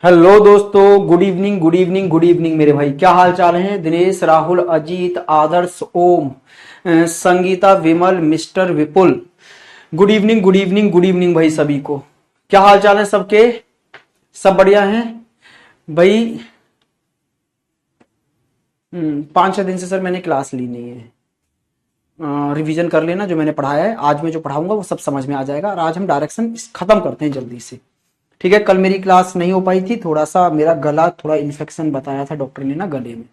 Hello दोस्तों, good evening good evening good evening मेरे भाई। क्या हाल चाल है? Dinesh, Rahul, Ajit, Adarsh, Om, Sangeeta, Vimal, mister Vipul. Good evening good evening good evening भाई सभी को। क्या हाल चाल है सबके? सब बढ़िया हैं भाई। 5-6 दिन से सर मैंने क्लास ली नहीं है। रिवीजन कर लेना जो मैंने पढ़ाया है। आज मैं जो पढ़ाऊंगा वो सब समझ में आ जाएगा और आज हम डायरेक्शन खत्म करते हैं जल्दी से। ठीक है, कल मेरी क्लास नहीं हो पाई थी, थोड़ा सा मेरा गला थोड़ा इन्फेक्शन बताया था डॉक्टर ने ना गले में,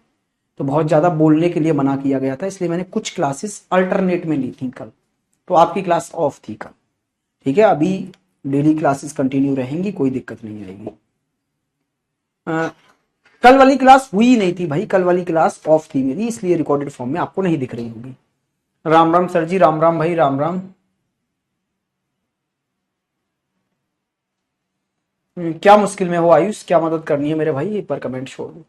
तो बहुत ज्यादा बोलने के लिए मना किया गया था, इसलिए मैंने कुछ क्लासेस अल्टरनेट में ली थी कल। तो आपकी क्लास ऑफ थी कल। ठीक है, अभी डेली क्लासेस कंटिन्यू रहेंगी, कोई दिक्कत नहीं आएगी। अ, कल वाली क्लास हुई नहीं थी भाई, कल वाली क्लास ऑफ थी मेरी, इसलिए रिकॉर्डेड फॉर्म में आपको नहीं दिख रही होगी। राम राम सर जी, राम राम भाई, राम राम। क्या मुश्किल में हो आयुष? क्या मदद करनी है मेरे भाई? एक बार कमेंट छोड़ दो।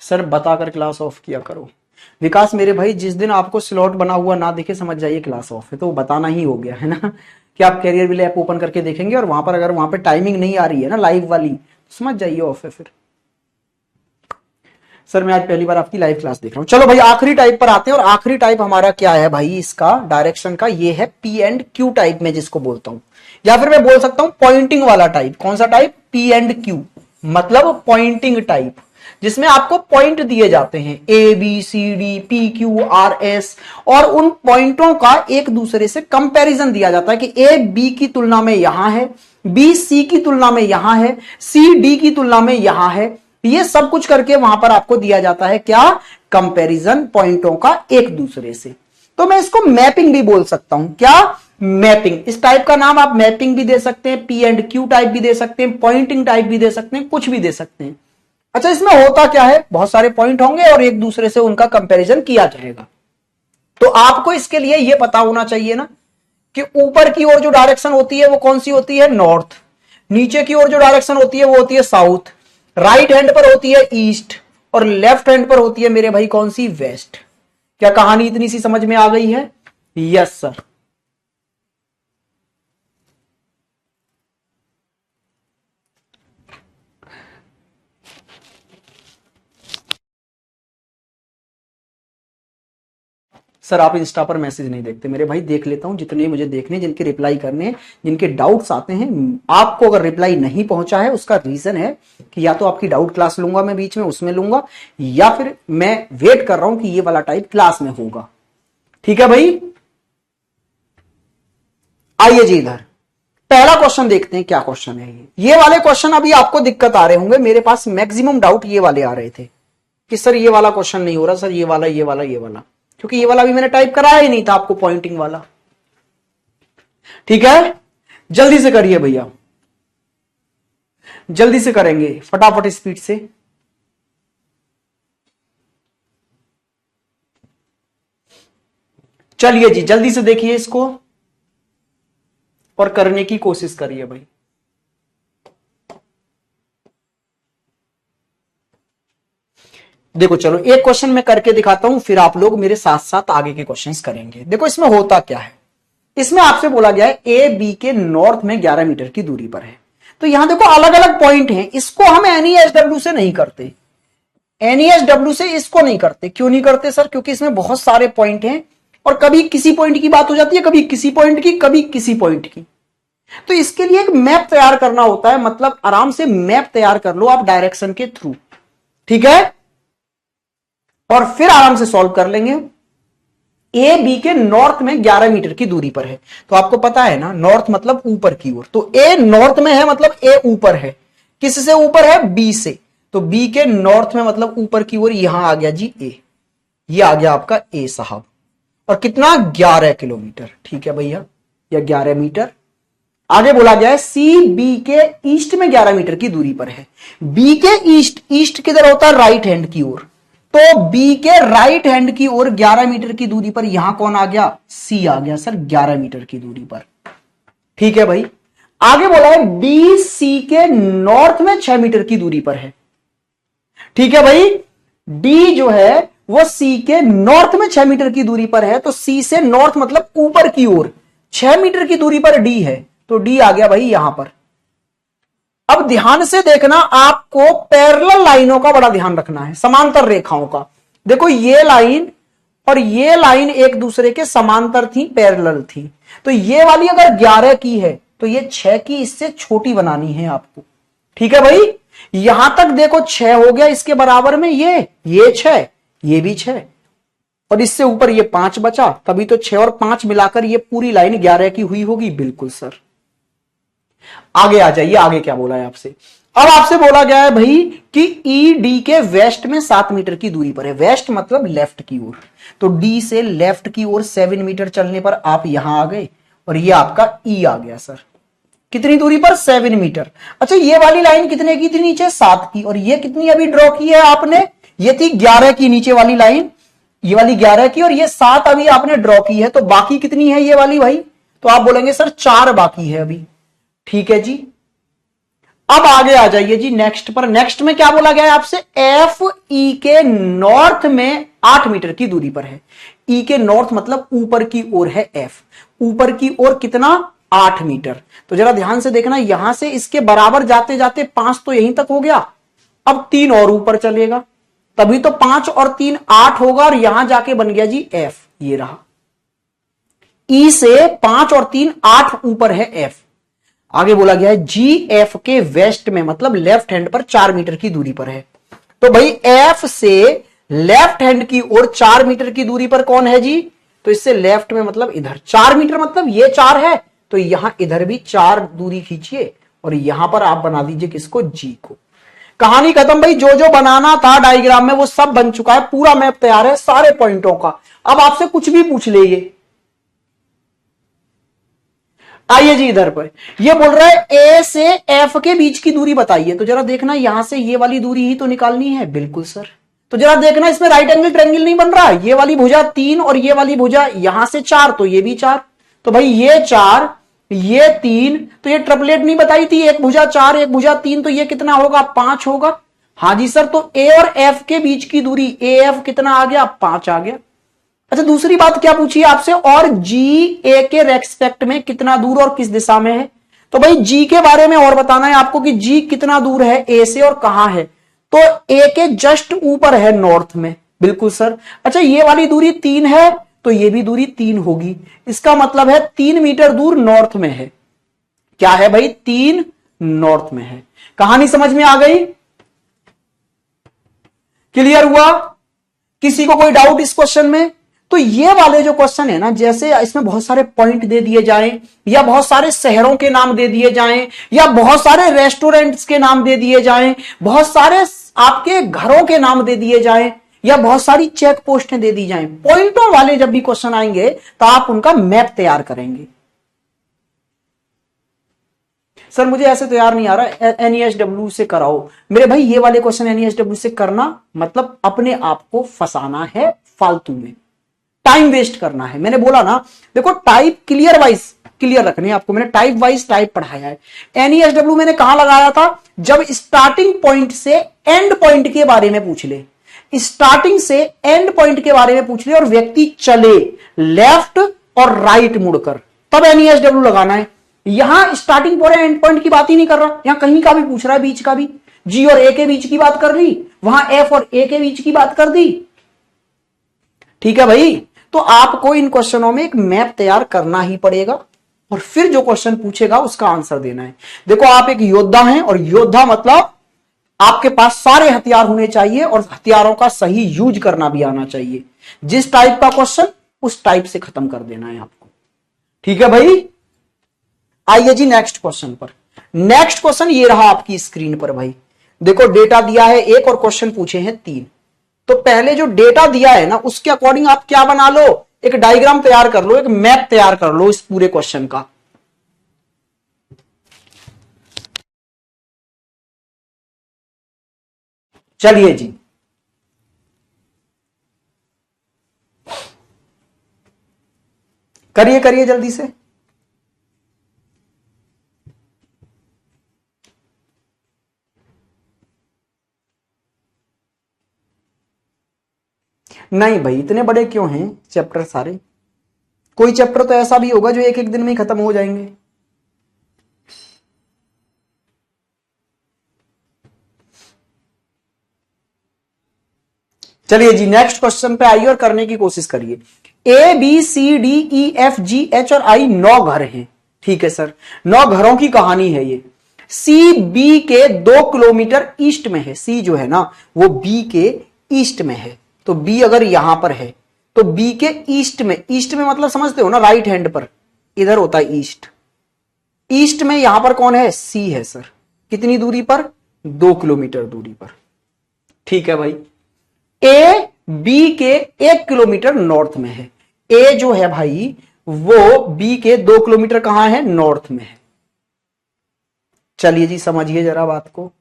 सर बताकर क्लास ऑफ किया करो। विकास मेरे भाई, जिस दिन आपको स्लॉट बना हुआ ना दिखे समझ जाइए क्लास ऑफ है, तो वो बताना ही हो गया है ना कि आप कैरियर बिल ऐप ओपन करके देखेंगे और वहां पर अगर वहां पर टाइमिंग नहीं आ रही है ना लाइव वाली, तो समझ जाइए ऑफ है फिर। सर मैं आज पहली बार आपकी लाइव क्लास देख रहा हूं। चलो भाई आखिरी टाइप पर आते हैं, और आखिरी टाइप हमारा क्या है भाई? इसका डायरेक्शन का ये है पी एंड क्यू टाइप में जिसको बोलता हूं, या फिर मैं बोल सकता हूं पॉइंटिंग वाला टाइप। कौन सा टाइप? पी एंड क्यू, मतलब पॉइंटिंग टाइप, जिसमें आपको पॉइंट दिए जाते हैं A B C D P Q R S, और उन पॉइंटों का एक दूसरे से कंपैरिजन दिया जाता है कि ए बी की तुलना में यहां है, बी सी की तुलना में यहां है, सी डी की तुलना में यहां है। ये सब कुछ करके वहां पर आपको दिया जाता है क्या? कंपैरिजन पॉइंटों का एक दूसरे से। तो मैं इसको मैपिंग भी बोल सकता हूं। क्या? मैपिंग। इस टाइप का नाम आप मैपिंग भी दे सकते हैं, पी एंड क्यू टाइप भी दे सकते हैं, पॉइंटिंग टाइप भी दे सकते हैं, कुछ भी दे सकते हैं। अच्छा, इसमें होता क्या है? बहुत सारे पॉइंट होंगे और एक दूसरे से उनका कंपैरिजन किया जाएगा। तो आपको इसके लिए यह पता होना चाहिए ना कि ऊपर की ओर जो डायरेक्शन होती है वो कौन सी होती है? नॉर्थ। नीचे की ओर जो डायरेक्शन होती है वो होती है साउथ। राइट हैंड पर होती है ईस्ट, और लेफ्ट हैंड पर होती है मेरे भाई कौन सी? वेस्ट। क्या कहानी इतनी सी समझ में आ गई है? Yes sir. सर आप इंस्टा पर मैसेज नहीं देखते मेरे भाई? देख लेता हूं जितने मुझे देखने, जिनके रिप्लाई करने, जिनके डाउट्स आते हैं। आपको अगर रिप्लाई नहीं पहुंचा है उसका रीजन है कि या तो आपकी डाउट क्लास लूंगा मैं बीच में, उसमें लूंगा, या फिर मैं वेट कर रहा हूं कि ये वाला टाइप क्लास में होगा। ठीक है भाई, आइए जी इधर पहला क्वेश्चन देखते हैं क्या क्वेश्चन है। ये वाले क्वेश्चन अभी आपको दिक्कत आ रहे होंगे, मेरे पास मैक्सिमम डाउट ये वाले आ रहे थे कि सर ये वाला क्वेश्चन नहीं हो रहा, सर ये वाला ये वाला ये वाला, क्योंकि ये वाला भी मैंने टाइप कराया ही नहीं था आपको, पॉइंटिंग वाला। ठीक है, जल्दी से करिए भैया, जल्दी से करेंगे फटाफट स्पीड से। चलिए जी जल्दी से देखिए इसको और करने की कोशिश करिए भाई। देखो चलो एक क्वेश्चन मैं करके दिखाता हूं, फिर आप लोग मेरे साथ साथ आगे के क्वेश्चंस करेंगे। देखो इसमें होता क्या है, इसमें आपसे बोला गया है ए बी के नॉर्थ में 11 मीटर की दूरी पर है। तो यहां देखो अलग अलग पॉइंट हैं, इसको हम एनईएसडब्ल्यू से नहीं करते, एनईएसडब्ल्यू से इसको नहीं करते। क्यों नहीं करते सर? क्योंकि इसमें बहुत सारे पॉइंट हैं और कभी किसी पॉइंट की बात हो जाती है, कभी किसी पॉइंट की, कभी किसी पॉइंट की। तो इसके लिए एक मैप तैयार करना होता है, मतलब आराम से मैप तैयार कर लो आप डायरेक्शन के थ्रू। ठीक है, और फिर आराम से सॉल्व कर लेंगे। ए बी के नॉर्थ में 11 मीटर की दूरी पर है, तो आपको पता है ना नॉर्थ मतलब ऊपर की ओर, तो ए नॉर्थ में है मतलब ए ऊपर है। किससे ऊपर है? बी से। तो बी के नॉर्थ में मतलब ऊपर की ओर, यहां आ गया जी ए, ये आ गया आपका ए साहब। और कितना? 11 किलोमीटर। ठीक है भैया, या 11 मीटर। आगे बोला गया है सी बी के ईस्ट में 11 मीटर की दूरी पर है। बी के ईस्ट, ईस्ट किधर होता है? राइट हैंड की ओर। तो बी के राइट हैंड की ओर 11 मीटर की दूरी पर यहां कौन आ गया? सी आ गया सर 11 मीटर की दूरी पर। ठीक है भाई, आगे बोला है बी सी के नॉर्थ में 6 मीटर की दूरी पर है। ठीक है भाई, डी जो है वो सी के नॉर्थ में 6 मीटर की दूरी पर है, तो सी से नॉर्थ मतलब ऊपर की ओर, 6 मीटर की दूरी पर डी है, तो डी आ गया भाई यहां पर। अब ध्यान से देखना, आपको पैरेलल लाइनों का बड़ा ध्यान रखना है, समांतर रेखाओं का। देखो ये लाइन और ये लाइन एक दूसरे के समांतर थी, पैरेलल थी। तो ये वाली अगर 11 की है तो ये 6 की इससे छोटी बनानी है आपको। ठीक है भाई, यहां तक देखो 6 हो गया, इसके बराबर में ये 6, ये भी 6, और इससे ऊपर ये 5 बचा, तभी तो 6 और 5 मिलाकर ये पूरी लाइन 11 की हुई होगी। बिल्कुल सर। आगे आ जाइए, आगे क्या बोला है आपसे। अब आपसे बोला गया है भाई कि ई डी के वेस्ट में 7 मीटर की दूरी पर है। वेस्ट मतलब लेफ्ट की ओर, तो डी से लेफ्ट की ओर 7 मीटर चलने पर आप यहां आ गए, और ये आपका ई आ गया सर। कितनी दूरी पर? 7 मीटर। अच्छा, ये वाली लाइन कितने की थी नीचे? 7 की। और ये कितनी अभी ड्रॉ की है आपने? ये थी 11 की नीचे वाली लाइन, ये वाली 11 की, और ये 7 अभी आपने ड्रॉ की है, तो बाकी कितनी है ये वाली भाई? तो आप बोलेंगे सर 4 बाकी है अभी। ठीक है जी। अब आगे आ जाइए जी नेक्स्ट पर। नेक्स्ट में क्या बोला गया है आपसे? एफ ई के नॉर्थ में 8 मीटर की दूरी पर है। ई के नॉर्थ मतलब ऊपर की ओर है एफ, ऊपर की ओर कितना? 8 मीटर। तो जरा ध्यान से देखना, यहां से इसके बराबर जाते जाते 5 तो यहीं तक हो गया, अब 3 और ऊपर चलेगा, तभी तो 5 और 3 8 होगा, और यहां जाके बन गया जी एफ। ये रहा, ई से 5 और 3 8 ऊपर है एफ। आगे बोला गया है जी एफ के वेस्ट में मतलब लेफ्ट हैंड पर 4 मीटर की दूरी पर है। तो भाई एफ से लेफ्ट हैंड की ओर 4 मीटर की दूरी पर कौन है जी? तो इससे लेफ्ट में मतलब इधर 4 मीटर, मतलब ये 4 है, तो यहां इधर भी 4 दूरी खींचिए, और यहां पर आप बना दीजिए किसको? जी को। कहानी खत्म भाई। जो जो बनाना था डायग्राम में वो सब बन चुका है, पूरा मैप तैयार है सारे पॉइंटों का। अब आपसे कुछ भी पूछ ले। ये आइए जी इधर पर, ये बोल रहा है ए से एफ के बीच की दूरी बताइए। तो जरा देखना, यहां से ये वाली दूरी ही तो निकालनी है। बिल्कुल सर। तो जरा देखना, इसमें राइट एंगल ट्रायंगल नहीं बन रहा। ये वाली भुजा 3 और ये वाली भुजा यहां से 4, तो ये भी 4। तो भाई ये 4 ये 3, तो ये ट्रिपलेट नहीं बताई थी, एक भुजा 4 एक भुजा 3, तो ये कितना होगा? 5 होगा। हाँ जी सर। तो ए और एफ के बीच की दूरी ए एफ कितना आ गया? 5 आ गया। अच्छा, दूसरी बात क्या पूछी आपसे? और जी ए के रेस्पेक्ट में कितना दूर और किस दिशा में है? तो भाई जी के बारे में और बताना है आपको कि जी कितना दूर है ए से और कहां है। तो ए के जस्ट ऊपर है, नॉर्थ में। बिल्कुल सर। अच्छा, ये वाली दूरी 3 है, तो ये भी दूरी 3 होगी। इसका मतलब है 3 मीटर दूर नॉर्थ में है। क्या है भाई? 3 नॉर्थ में है। कहानी समझ में आ गई? क्लियर हुआ? किसी को कोई डाउट इस क्वेश्चन में? तो ये वाले जो क्वेश्चन है ना, जैसे इसमें बहुत सारे पॉइंट दे दिए जाएं, या बहुत सारे शहरों के नाम दे दिए जाएं, या बहुत सारे रेस्टोरेंट्स के नाम दे दिए जाएं, बहुत सारे आपके घरों के नाम दे दिए जाएं, या बहुत सारी चेक पोस्टें दे दी जाएं, पॉइंटों वाले जब भी क्वेश्चन आएंगे तो आप उनका मैप तैयार करेंगे। सर मुझे ऐसे तैयार नहीं आ रहा, एनईएसडब्ल्यू से कराओ। मेरे भाई ये वाले क्वेश्चन एनईएसडब्ल्यू से करना मतलब अपने आप को फंसाना है फालतू में, टाइम वेस्ट करना है। मैंने बोला ना, देखो टाइप क्लियर रखनी है आपको। मैंने टाइप वाइज टाइप पढ़ाया है। एनईएसडब्ल्यू मैंने कहां लगाया था? जब स्टार्टिंग पॉइंट से एंड पॉइंट के बारे में पूछ ले, स्टार्टिंग से एंड पॉइंट के बारे में पूछ ले, और व्यक्ति चले लेफ्ट और राइट मुड़कर, तब एनईएसडब्ल्यू लगाना है। यहां स्टार्टिंग पॉइंट एंड पॉइंट की बात ही नहीं कर रहा, यहां कहीं का भी पूछ रहा है, बीच का भी। जी और ए के बीच की बात कर ली, वहां एफ और ए के बीच की बात कर दी। ठीक है भाई। तो आपको इन क्वेश्चनों में एक मैप तैयार करना ही पड़ेगा, और फिर जो क्वेश्चन पूछेगा उसका आंसर देना है। देखो आप एक योद्धा हैं, और योद्धा मतलब आपके पास सारे हथियार होने चाहिए, और हथियारों का सही यूज करना भी आना चाहिए। जिस टाइप का क्वेश्चन उस टाइप से खत्म कर देना है आपको। ठीक है भाई। आइए जी नेक्स्ट क्वेश्चन पर। नेक्स्ट क्वेश्चन ये रहा आपकी स्क्रीन पर भाई। देखो डेटा दिया है 1 और क्वेश्चन पूछे हैं 3। तो पहले जो डेटा दिया है ना, उसके अकॉर्डिंग आप क्या बना लो? एक डायग्राम तैयार कर लो, एक मैप तैयार कर लो इस पूरे क्वेश्चन का। चलिए जी, करिए करिए जल्दी से। नहीं भाई, इतने बड़े क्यों हैं चैप्टर सारे? कोई चैप्टर तो ऐसा भी होगा जो एक एक दिन में ही खत्म हो जाएंगे। चलिए जी नेक्स्ट क्वेश्चन पे आइए और करने की कोशिश करिए। A B C D E F G H और आई 9 घर हैं। ठीक है सर, 9 घरों की कहानी है ये। सी बी के 2 किलोमीटर ईस्ट में है। सी जो है ना वो बी के ईस्ट में है। तो बी अगर यहां पर है तो बी के ईस्ट में मतलब समझते हो ना, राइट हैंड पर इधर होता है ईस्ट। ईस्ट में यहां पर कौन है? सी है सर। कितनी दूरी पर? 2 किलोमीटर दूरी पर। ठीक है भाई। ए बी के 1 किलोमीटर नॉर्थ में है। ए जो है भाई वो बी के 2 किलोमीटर कहां है? नॉर्थ में है। चलिए जी समझिए जरा बात को।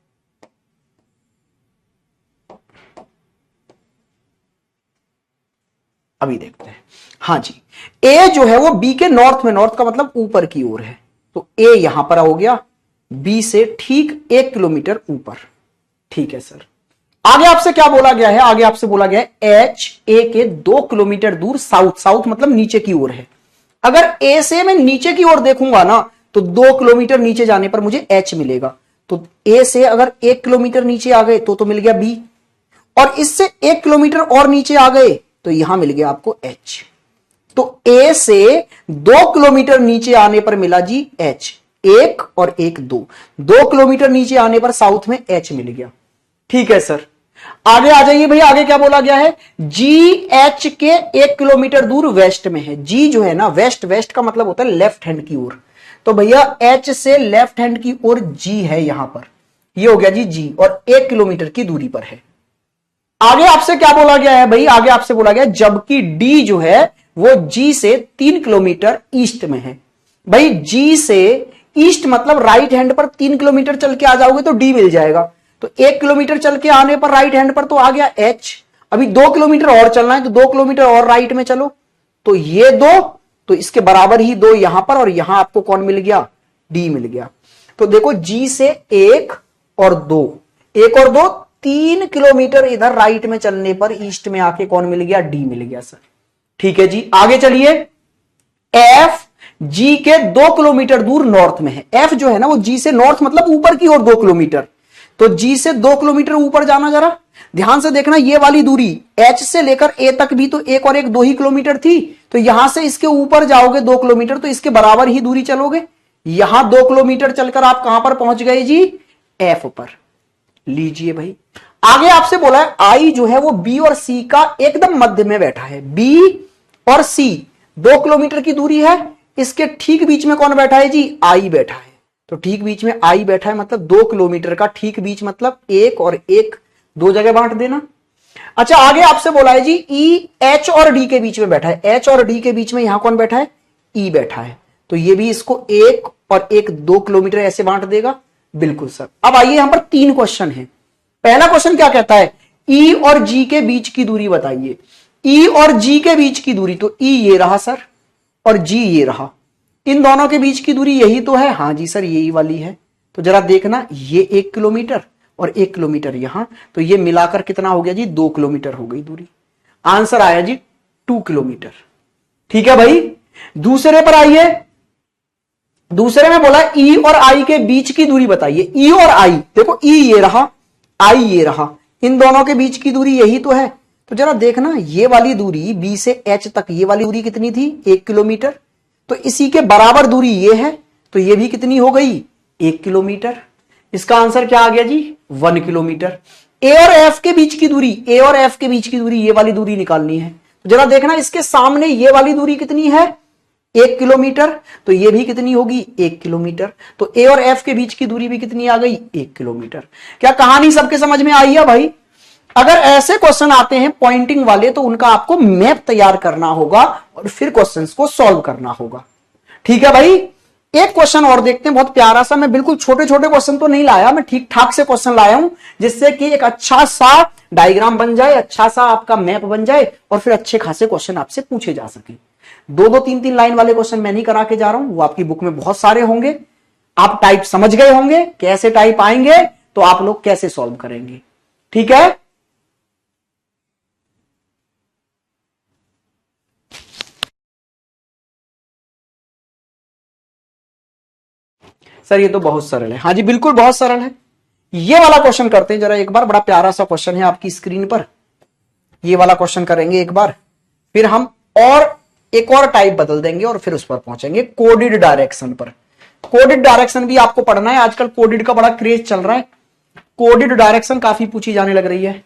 अभी देखते हैं। हाँ जी, ए जो है वो बी के नॉर्थ में, नॉर्थ का मतलब ऊपर की ओर है। तो ए यहां पर हो गया, बी से ठीक 1 किलोमीटर ऊपर। ठीक है सर। आगे आपसे क्या बोला गया है? आगे आपसे बोला गया है एच ए के 2 किलोमीटर दूर साउथ, साउथ मतलब नीचे की ओर है। अगर ए से मैं नीचे की ओर देखूंगा ना तो 2 किलोमीटर नीचे जाने पर मुझे एच मिलेगा। तो ए से अगर 1 किलोमीटर नीचे आ गए तो मिल गया बी, और इससे 1 किलोमीटर और नीचे आ गए तो यहां मिल गया आपको एच। तो ए से 2 किलोमीटर नीचे आने पर मिला जी एच, 1 और 1 2 किलोमीटर नीचे आने पर साउथ में एच मिल गया। ठीक है सर। आगे आ जाइए भैया, आगे क्या बोला गया है? जी एच के 1 किलोमीटर दूर वेस्ट में है। जी जो है ना वेस्ट, वेस्ट का मतलब होता है लेफ्ट हैंड की ओर। तो भैया एच से लेफ्ट हैंड की ओर जी है यहां पर, ये हो गया जी जी, और 1 किलोमीटर की दूरी पर है। आगे आपसे क्या बोला गया है भाई? आगे आपसे बोला गया जबकि डी जो है वो जी से 3 किलोमीटर ईस्ट में है। भाई जी से ईस्ट मतलब राइट हैंड पर 3 किलोमीटर चल के आ जाओगे तो डी मिल जाएगा। तो 1 किलोमीटर चल के आने पर राइट हैंड पर तो आ गया एच। अभी 2 किलोमीटर और चलना है तो 2 किलोमीटर और राइट में चलो तो ये 2, तो इसके बराबर ही 2 यहां पर, और यहां आपको कौन मिल गया? डी मिल गया। तो देखो जी से 1 और 2, 1 और 2 3 किलोमीटर इधर राइट में चलने पर ईस्ट में आके कौन मिल गया? डी मिल गया सर। ठीक है जी, आगे चलिए। एफ जी के 2 किलोमीटर दूर नॉर्थ में है। एफ जो है ना वो जी से नॉर्थ मतलब ऊपर की ओर 2 किलोमीटर। तो जी से 2 किलोमीटर ऊपर जाना, जरा ध्यान से देखना, ये वाली दूरी एच से लेकर ए तक भी तो 1 और 1 2 ही किलोमीटर थी। तो यहां से इसके ऊपर जाओगे 2 किलोमीटर तो इसके बराबर ही दूरी चलोगे। यहां 2 किलोमीटर चलकर आप कहां पर पहुंच गए जी? एफ पर। लीजिए भाई, आगे आपसे बोला है आई जो है वो बी और सी का एकदम मध्य में बैठा है। बी और सी 2 किलोमीटर की दूरी है, इसके ठीक बीच में कौन बैठा है जी? आई बैठा है। तो ठीक बीच में आई बैठा है मतलब 2 किलोमीटर का ठीक बीच मतलब 1 और 1 2 जगह बांट देना। अच्छा आगे आपसे बोला है जी ई एच और डी के बीच में बैठा है। एच और डी के बीच में यहां कौन बैठा है? ई बैठा है। तो ये भी इसको 1 और 1 2 किलोमीटर ऐसे बांट देगा। बिल्कुल सर। अब आइए यहां पर 3 क्वेश्चन है। पहला क्वेश्चन क्या कहता है? ई और जी के बीच की दूरी बताइए। ई और जी के बीच की दूरी, तो ई ये रहा सर और जी ये रहा, इन दोनों के बीच की दूरी यही तो है। हाँ जी सर यही वाली है। तो जरा देखना, ये 1 किलोमीटर और 1 किलोमीटर यहां, तो ये मिलाकर कितना हो गया जी? 2 किलोमीटर हो गई दूरी। आंसर आया जी 2 किलोमीटर। ठीक है भाई। दूसरे पर आइए। दूसरे में बोला ई और आई के बीच की दूरी बताइए। ई और आई, देखो ई ये रहा, आई ये रहा, इन दोनों के बीच की दूरी यही तो है। तो जरा देखना, ये वाली दूरी बी से एच तक, ये वाली दूरी कितनी थी? 1 किलोमीटर। तो इसी के बराबर दूरी ये है, तो ये भी कितनी हो गई? 1 किलोमीटर। इसका आंसर क्या आ गया जी? 1 किलोमीटर। ए और एफ के बीच की दूरी, ए और एफ के बीच की दूरी, ये वाली दूरी निकालनी है। तो जरा देखना, इसके सामने ये वाली दूरी कितनी है? 1 किलोमीटर। तो ये भी कितनी होगी? 1 किलोमीटर। तो ए और एफ के बीच की दूरी भी कितनी आ गई? 1 किलोमीटर। क्या कहानी सबके समझ में आई है भाई? अगर ऐसे क्वेश्चन आते हैं पॉइंटिंग वाले तो उनका आपको मैप तैयार करना होगा और फिर क्वेश्चंस को सॉल्व करना होगा। ठीक है भाई। एक क्वेश्चन और देखते हैं, बहुत प्यारा सा। मैं बिल्कुल छोटे छोटे क्वेश्चन तो नहीं लाया, मैं ठीक ठाक से क्वेश्चन लाया हूं जिससे कि एक अच्छा सा डायग्राम बन जाए, अच्छा सा आपका मैप बन जाए और फिर अच्छे खासे क्वेश्चन आपसे पूछे जा सके। 2-2 3-3 लाइन वाले क्वेश्चन मैं नहीं करा के जा रहा हूं, वो आपकी बुक में बहुत सारे होंगे। आप टाइप समझ गए होंगे, कैसे टाइप आएंगे तो आप लोग कैसे सॉल्व करेंगे। ठीक है। सर ये तो बहुत सरल है। हाँ जी बिल्कुल बहुत सरल है। ये वाला क्वेश्चन करते हैं जरा एक बार, बड़ा प्यारा सा क्वेश्चन है आपकी स्क्रीन पर। ये वाला क्वेश्चन करेंगे एक बार, फिर हम और एक और टाइप बदल देंगे और फिर उस पर पहुंचेंगे कोडिड डायरेक्शन पर। कोडिड डायरेक्शन भी आपको पढ़ना है, आजकल कोडिड का बड़ा क्रेज चल रहा है। कोडिड डायरेक्शन काफी पूछी जाने लग रही है।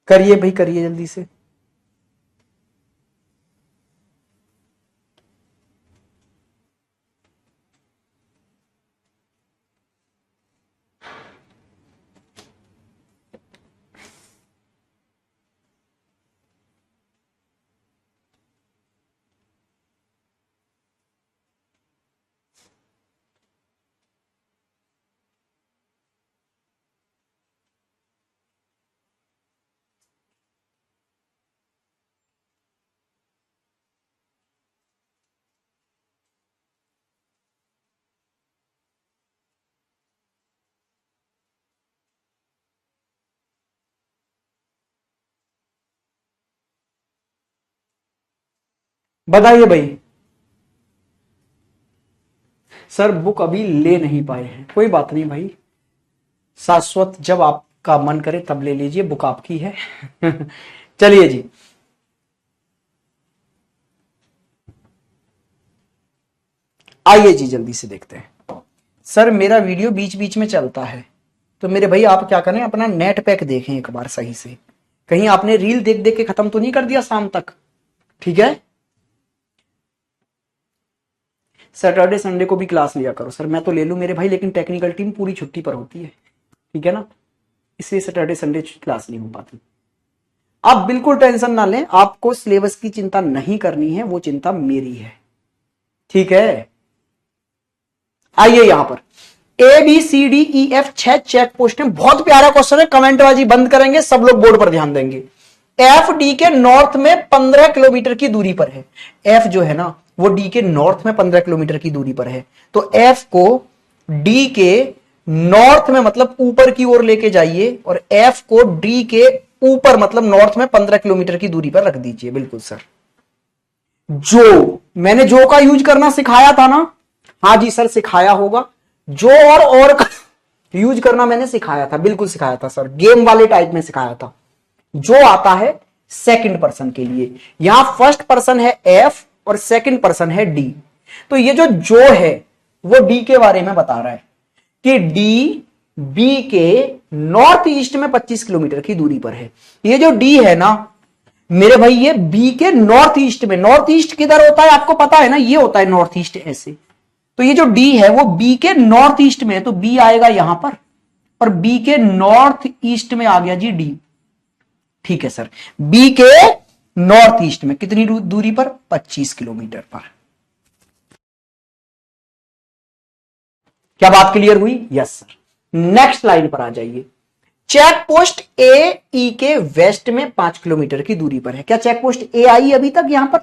करिए भाई करिए जल्दी से। बताइए भाई। सर बुक अभी ले नहीं पाए हैं, कोई बात नहीं भाई, शाश्वत जब आपका मन करे तब ले लीजिए, बुक आपकी है। चलिए जी, आइए जी जल्दी से देखते हैं। सर मेरा वीडियो बीच बीच में चलता है, तो मेरे भाई आप क्या करें, अपना नेट पैक देखें एक बार सही से, कहीं आपने रील देख देख के खत्म तो नहीं कर दिया शाम तक, ठीक है। सैटरडे संडे को भी क्लास लिया करो। सर मैं तो ले लूं मेरे भाई, लेकिन टेक्निकल टीम पूरी छुट्टी पर होती है, ठीक है ना, इसलिए सैटरडे संडे क्लास नहीं हो पाती। आप बिल्कुल टेंशन ना लें, आपको सिलेबस की चिंता नहीं करनी है, वो चिंता मेरी है, ठीक है। आइए यहां पर A B C D E F 6 check post है, बहुत प्यारा क्वेश्चन है, कमेंटबाजी बंद करेंगे, सब लोग बोर्ड पर ध्यान देंगे। एफ डी के नॉर्थ में 15 किलोमीटर की दूरी पर है। एफ जो है ना वो डी के नॉर्थ में 15 किलोमीटर की दूरी पर है, तो एफ को डी के नॉर्थ में मतलब ऊपर की ओर लेके जाइए, और एफ को डी के ऊपर मतलब नॉर्थ में 15 किलोमीटर की दूरी पर रख दीजिए। बिल्कुल सर, जो मैंने जो का यूज करना सिखाया था ना, हाँ जी सर सिखाया होगा, जो और का यूज करना मैंने सिखाया था, बिल्कुल सिखाया था सर, गेम वाले टाइप में सिखाया था। जो आता है सेकंड पर्सन के लिए, यहां फर्स्ट पर्सन है एफ और सेकंड पर्सन है डी, तो ये जो है वो डी के बारे में बता रहा है कि डी बी के नॉर्थ ईस्ट में 25 किलोमीटर की दूरी पर है। ये जो डी है ना मेरे भाई, ये बी के नॉर्थ ईस्ट में, नॉर्थ ईस्ट किधर होता है आपको पता है ना, ये होता है नॉर्थ ईस्ट ऐसे, तो ये जो डी है वो बी के नॉर्थ ईस्ट में है, तो बी आएगा यहां पर, और बी के नॉर्थ ईस्ट में आ गया जी डी, ठीक है सर। बी के नॉर्थ ईस्ट में कितनी दूरी पर, 25 किलोमीटर पर। क्या बात क्लियर हुई? Yes sir. नेक्स्ट लाइन पर आ जाइए। चेक पोस्ट ए ई के वेस्ट में 5 किलोमीटर की दूरी पर है। क्या चेक पोस्ट ए आई अभी तक यहां पर?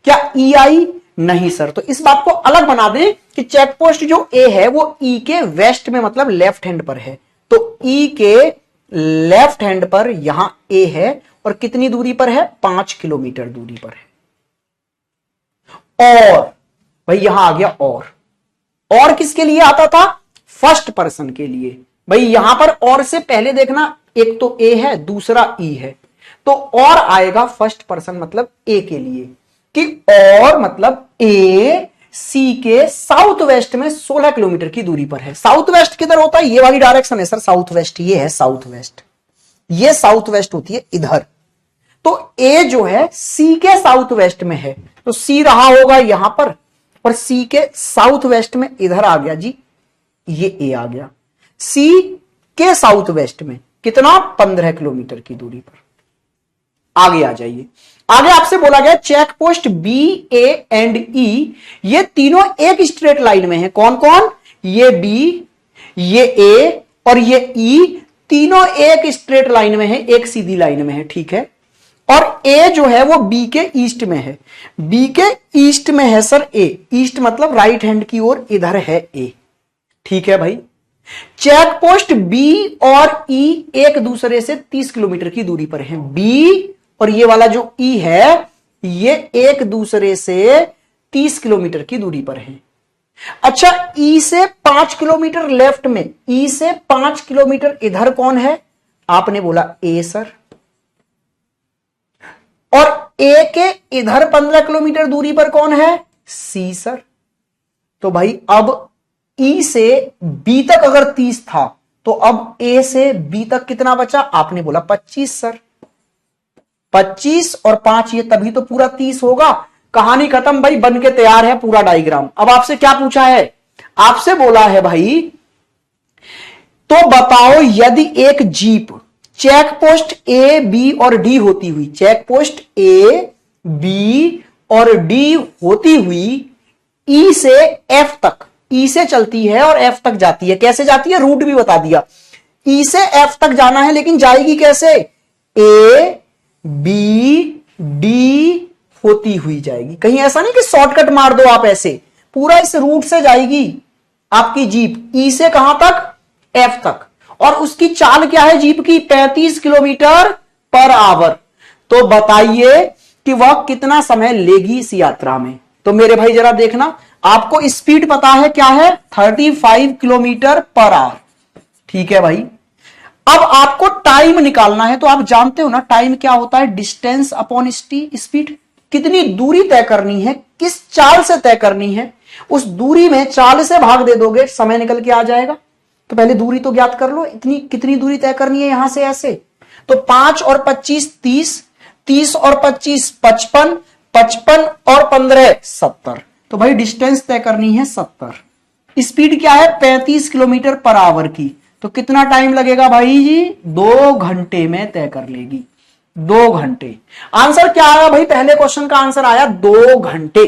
क्या ई आई? नहीं सर। तो इस बात को अलग बना दें कि चेक पोस्ट जो ए है वो ई के वेस्ट में मतलब लेफ्ट हैंड पर है, तो ई के लेफ्ट हैंड पर यहां ए है, और कितनी दूरी पर है, 5 किलोमीटर दूरी पर है। और भाई यहां आ गया और किसके लिए आता था, फर्स्ट पर्सन के लिए। भाई यहां पर और से पहले देखना, एक तो ए है दूसरा ई है, तो और आएगा फर्स्ट पर्सन मतलब ए के लिए, कि और मतलब ए सी के साउथ वेस्ट में 16 किलोमीटर की दूरी पर है। साउथ वेस्ट किधर होता है, ये वाली डायरेक्शन है सर साउथ वेस्ट, ये है साउथ वेस्ट, ये साउथ वेस्ट होती है इधर, तो ए जो है सी के साउथ वेस्ट में है, तो सी रहा होगा यहां पर, और सी के साउथ वेस्ट में इधर आ गया जी, ये ए आ गया। सी के साउथ वेस्ट में कितना, 15 किलोमीटर की दूरी पर। आगे आ जाइए। आगे आपसे बोला गया check post B A and E, ये तीनों एक स्ट्रेट लाइन में है। कौन कौन, ये बी, ये ए और ये ई, तीनों एक स्ट्रेट लाइन में है, एक सीधी लाइन में है, ठीक है। और ए जो है वो बी के ईस्ट में है। बी के ईस्ट में है सर ए, ईस्ट मतलब राइट हैंड की ओर, इधर है ए। ठीक है भाई। चेक पोस्ट बी और ई एक दूसरे से 30 किलोमीटर की दूरी पर है। बी और ये वाला जो ई है ये एक दूसरे से 30 किलोमीटर की दूरी पर है। अच्छा, ई से 5 किलोमीटर लेफ्ट में, ई से 5 किलोमीटर इधर कौन है? आपने बोला ए सर। और ए के इधर 15 किलोमीटर दूरी पर कौन है? सी सर। तो भाई अब ई से बी तक अगर 30 था तो अब ए से बी तक कितना बचा? आपने बोला 25 सर। 25 और 5 ये तभी तो पूरा 30 होगा। कहानी खत्म भाई, बन के तैयार है पूरा डायग्राम। अब आपसे क्या पूछा है? आपसे बोला है भाई तो बताओ यदि एक jeep check post A B और डी होती हुई, चेक पोस्ट ए बी और डी होती हुई ई से एफ तक, ई से चलती है और एफ तक जाती है। कैसे जाती है? रूट भी बता दिया। ई से एफ तक जाना है, लेकिन जाएगी कैसे? ए बी डी होती हुई जाएगी। कहीं ऐसा नहीं कि शॉर्टकट मार दो आप, ऐसे पूरा इस रूट से जाएगी आपकी जीप, ई से कहां तक? एफ तक। और उसकी चाल क्या है जीप की? 35 किलोमीटर पर आवर। तो बताइए कि वह कितना समय लेगी इस यात्रा में। तो मेरे भाई जरा देखना, आपको स्पीड पता है क्या है? 35 किलोमीटर पर आवर। ठीक है भाई। अब आपको टाइम निकालना है। तो आप जानते हो ना टाइम क्या होता है? Distance upon speed. कितनी दूरी तय करनी है, किस चाल से तय करनी है, उस दूरी में चाल से भाग दे दोगे, समय निकल के आ जाएगा। तो पहले दूरी तो ज्ञात कर लो, इतनी कितनी दूरी तय करनी है यहां से ऐसे। तो 5 और 25 30, 30 और 25 55, 55 और 15 70। तो भाई डिस्टेंस तय करनी है 70। स्पीड क्या है? 35 किलोमीटर पर आवर की। तो कितना टाइम लगेगा भाई जी? 2 घंटे में तय कर लेगी। 2 घंटे। आंसर क्या आया भाई? पहले क्वेश्चन का आंसर आया 2 घंटे।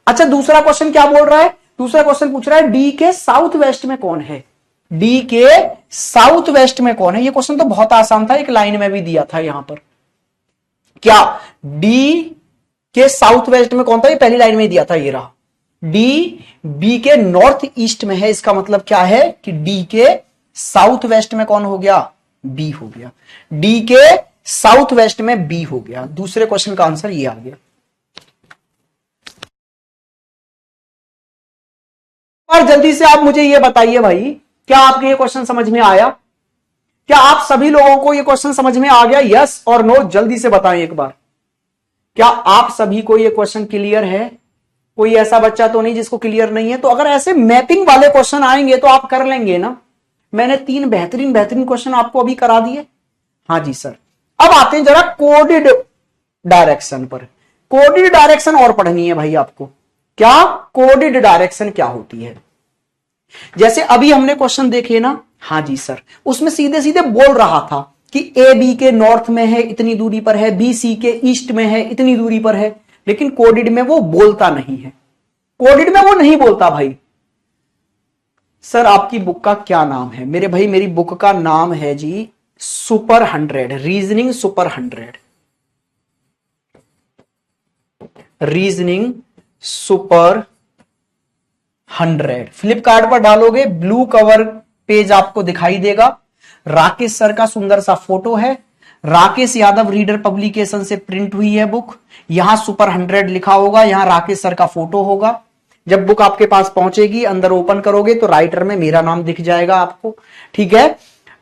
अच्छा, दूसरा क्वेश्चन क्या बोल रहा है? दूसरा क्वेश्चन पूछ रहा है डी के साउथ वेस्ट में कौन है? डी के साउथ वेस्ट में कौन है? ये क्वेश्चन तो बहुत आसान था, एक लाइन में भी दिया था यहां पर। क्या डी के साउथ वेस्ट में कौन था? ये पहली लाइन में दिया था, ये रहा। डी बी के नॉर्थ ईस्ट में है। इसका मतलब क्या है कि डी के साउथ वेस्ट में कौन हो गया? बी हो गया। डी के साउथ वेस्ट में बी हो गया। दूसरे क्वेश्चन का आंसर ये आ गया। और जल्दी से आप मुझे ये बताइए भाई, क्या आपके ये क्वेश्चन समझ में आया? क्या आप सभी लोगों को ये क्वेश्चन समझ में आ गया? यस और नो जल्दी से बताएं एक बार। क्या आप सभी को ये क्वेश्चन क्लियर है? कोई ऐसा बच्चा तो नहीं जिसको क्लियर नहीं है? तो अगर ऐसे मैपिंग वाले क्वेश्चन आएंगे तो आप कर लेंगे ना। मैंने 3 बेहतरीन क्वेश्चन आपको अभी करा दिए। हाँ जी सर। अब आते हैं जरा कोडेड डायरेक्शन पर। कोडेड डायरेक्शन और पढ़नी है भाई आपको। क्या कोडेड डायरेक्शन क्या होती है? जैसे अभी हमने क्वेश्चन देखे ना, हाँ जी सर, उसमें सीधे सीधे बोल रहा था कि ए बी के नॉर्थ में है, इतनी दूरी पर है, बी सी के ईस्ट में है, इतनी दूरी पर है। लेकिन कोडेड में वो बोलता नहीं है। कोडेड में वो नहीं बोलता भाई। सर आपकी बुक का क्या नाम है? मेरे भाई मेरी बुक का नाम है जी super 100, reasoning super 100, reasoning super 100। Flipkart पर डालोगे, ब्लू कवर पेज आपको दिखाई देगा। राकेश सर का सुंदर सा फोटो है। राकेश यादव रीडर पब्लिकेशन से प्रिंट हुई है बुक। यहां सुपर 100 लिखा होगा, यहां राकेश सर का फोटो होगा। जब बुक आपके पास पहुंचेगी, अंदर ओपन करोगे तो राइटर में मेरा नाम दिख जाएगा आपको। ठीक है।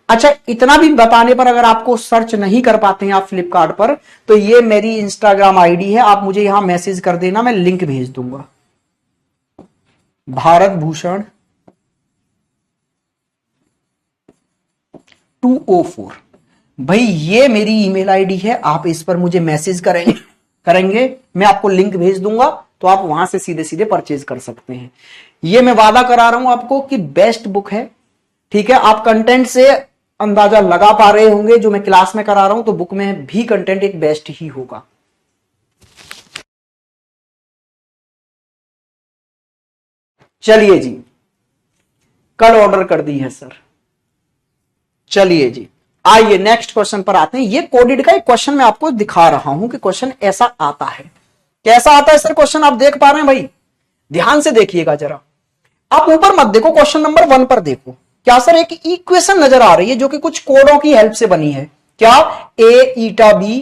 अच्छा, इतना भी बताने पर अगर आपको सर्च नहीं कर पाते हैं आप फ्लिपकार्ट पर, तो ये मेरी इंस्टाग्राम आईडी है, आप मुझे यहां मैसेज कर देना, मैं लिंक भेज दूंगा। भारत भूषण 204 भाई ये मेरी ईमेल आईडी है। आप इस पर मुझे मैसेज करेंगे, मैं आपको लिंक भेज दूंगा, तो आप वहां से सीधे सीधे परचेज कर सकते हैं। ये मैं वादा करा रहा हूं आपको कि बेस्ट बुक है। ठीक है। आप कंटेंट से अंदाजा लगा पा रहे होंगे जो मैं क्लास में करा रहा हूं, तो बुक में भी कंटेंट एक बेस्ट ही होगा। चलिए जी, कल ऑर्डर कर दी है सर। चलिए जी, आइए नेक्स्ट क्वेश्चन पर आते हैं। ये कोडेड का एक क्वेश्चन मैं आपको दिखा रहा हूं कि क्वेश्चन ऐसा आता है। कैसा आता है सर क्वेश्चन, आप देख पा रहे हैं भाई? ध्यान से देखिएगा जरा, आप ऊपर मत देखो, क्वेश्चन नंबर 1 पर देखो। क्या सर, एक इक्वेशन नजर आ रही है जो कि कुछ कोडों की हेल्प से बनी है। क्या? A eta B,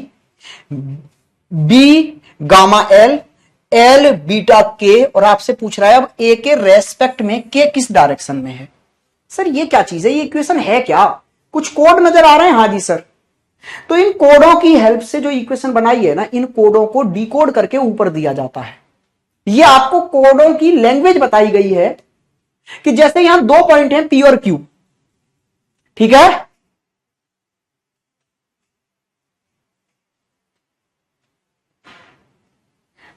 B gamma L, L beta K, और आपसे पूछ रहा है अब ए के रेस्पेक्ट में के किस डायरेक्शन में है। सर ये क्या चीज है, ये इक्वेशन है क्या? कुछ कोड नजर आ रहे हैं? हाँ जी सर। तो इन कोडों की हेल्प से जो इक्वेशन बनाई है ना, इन कोडों को डिकोड करके ऊपर दिया जाता है। ये आपको कोडों की लैंग्वेज बताई गई है कि जैसे यहां 2 पॉइंट हैं, पी और क्यू, ठीक है?